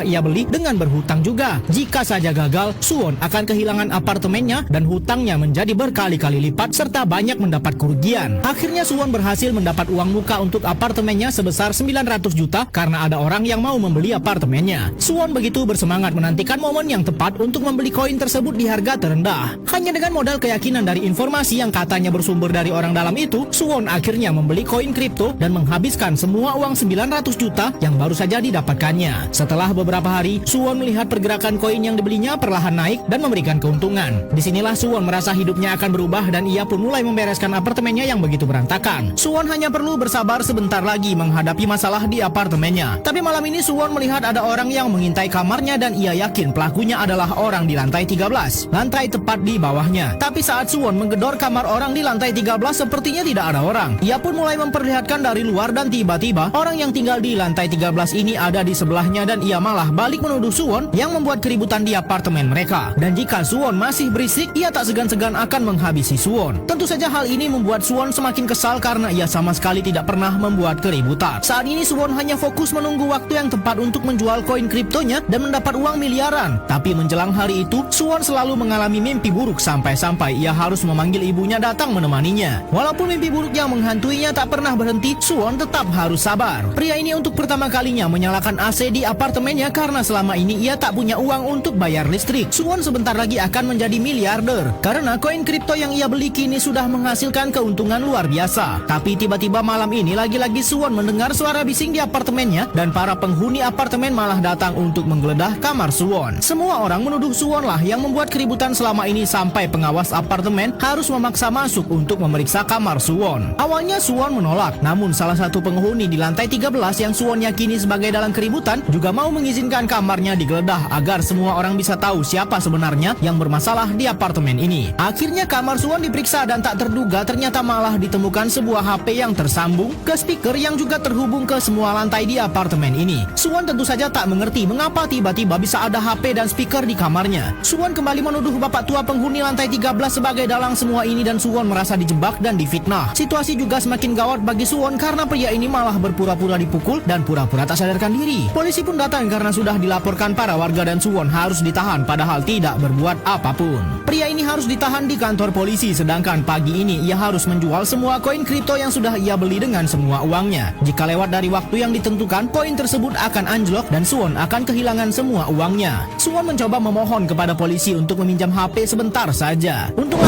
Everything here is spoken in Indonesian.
ia beli dengan berhutang juga. Jika saja gagal, Suwon akan kehilangan apartemennya dan hutangnya menjadi berkali-kali lipat serta banyak mendapat kerugian. Akhirnya Suwon berhasil mendapat uang muka untuk apartemennya sebesar 900 juta karena ada orang yang mau membeli apartemennya. Suwon begitu bersemangat menantikan momen yang tepat untuk membeli koin tersebut di harga terendah. Hanya dengan modal keyakinan dari informasi yang katanya bersumber dari orang dalam itu, Suwon akhirnya membeli koin kripto dan menghabiskan semua uang 900 juta yang baru saja didapatkannya. Setelah beberapa hari, Suwon melihat pergerakan koin yang dibelinya perlahan naik dan memberikan keuntungan. Disinilah Suwon merasa hidupnya akan berubah dan ia pun mulai membereskan apartemennya yang begitu berantakan. Suwon hanya perlu bersabar sebentar lagi menghadapi masalah di apartemennya. Tapi malam ini Suwon melihat ada orang yang mengintai kamarnya dan ia yakin pelakunya adalah orang di lantai 13. Lantai tepat di bawahnya. Tapi saat Suwon menggedor kamar orang di lantai 13 sepertinya tidak ada orang. Ia pun mulai memperlihatkan dari luar dan tiba-tiba orang yang tinggal di lantai 13 ini ada di sebelahnya dan ia malah balik menuduh Suwon yang membuat keributan di apartemen mereka. Dan jika Suwon masih berisik, ia tak segan-segan akan menghabisi Suwon. Tentu saja hal ini membuat Suwon semakin kesal karena ia sama sekali tidak pernah membuat keributan. Saat ini Suwon hanya fokus menunggu waktu yang tepat untuk menjual koin kriptonya dan mendapat uang miliaran. Tapi menjelang hari itu, Suwon selalu mengalami mimpi buruk sampai-sampai ia harus memanggil ibunya datang menemaninya. Walaupun mimpi buruk yang menghantuinya tak pernah berhenti, Suwon tetap harus sabar. Pria ini untuk pertama kalinya menyalakan AC di apartemennya karena selama ini ia tak punya uang untuk bayar listrik. Suwon sebentar lagi akan menjadi miliarder karena koin kripto yang ia beli kini sudah menghasilkan keuntungan luar biasa. Tapi tiba-tiba malam ini lagi-lagi Suwon mendengar suara bising di apartemennya dan para penghuni apartemen malah datang untuk menggeledah kamar Suwon. Semua orang menuduh Suwon lah yang membuat keributan selama ini sampai pengawas apartemen harus memaksa masuk untuk memeriksa kamar Suwon. Awalnya Suwon menolak, namun salah satu penghuni di lantai 13 yang Suwon yakini sebagai dalang keributan juga mau mengizinkan kamarnya digeledah agar semua orang bisa tahu siapa sebenarnya yang bermasalah di apartemen ini. Akhirnya kamar Suwon diperiksa dan tak terduga ternyata malah ditemukan sebuah HP yang tersambung ke speaker yang juga terhubung ke semua lantai di apartemen ini. Suwon tentu saja tak mengerti mengapa tiba-tiba bisa ada HP dan speaker di kamarnya. Suwon kembali menuduh bapak tua penghuni lantai 13 sebagai dalang semua ini dan Suwon merasa dijebak dan difitnah. Situasi juga semakin gawat bagi Suwon karena pria ini malah berpura-pura dipukul dan pura-pura tak sadarkan diri. Polisi pun datang karena sudah dilaporkan para warga dan Suwon harus ditahan padahal tidak berbuat apapun. Pria ini harus ditahan di kantor polisi sedangkan pagi ini ia harus menjual semua koin kripto yang sudah ia beli dengan semua uangnya. Jika lewat dari waktu yang ditentukan, koin tersebut akan anjlok dan Suwon akan kehilangan semua uangnya. Suwon mencoba memohon kepada polisi untuk meminjam HP sebentar saja. Untung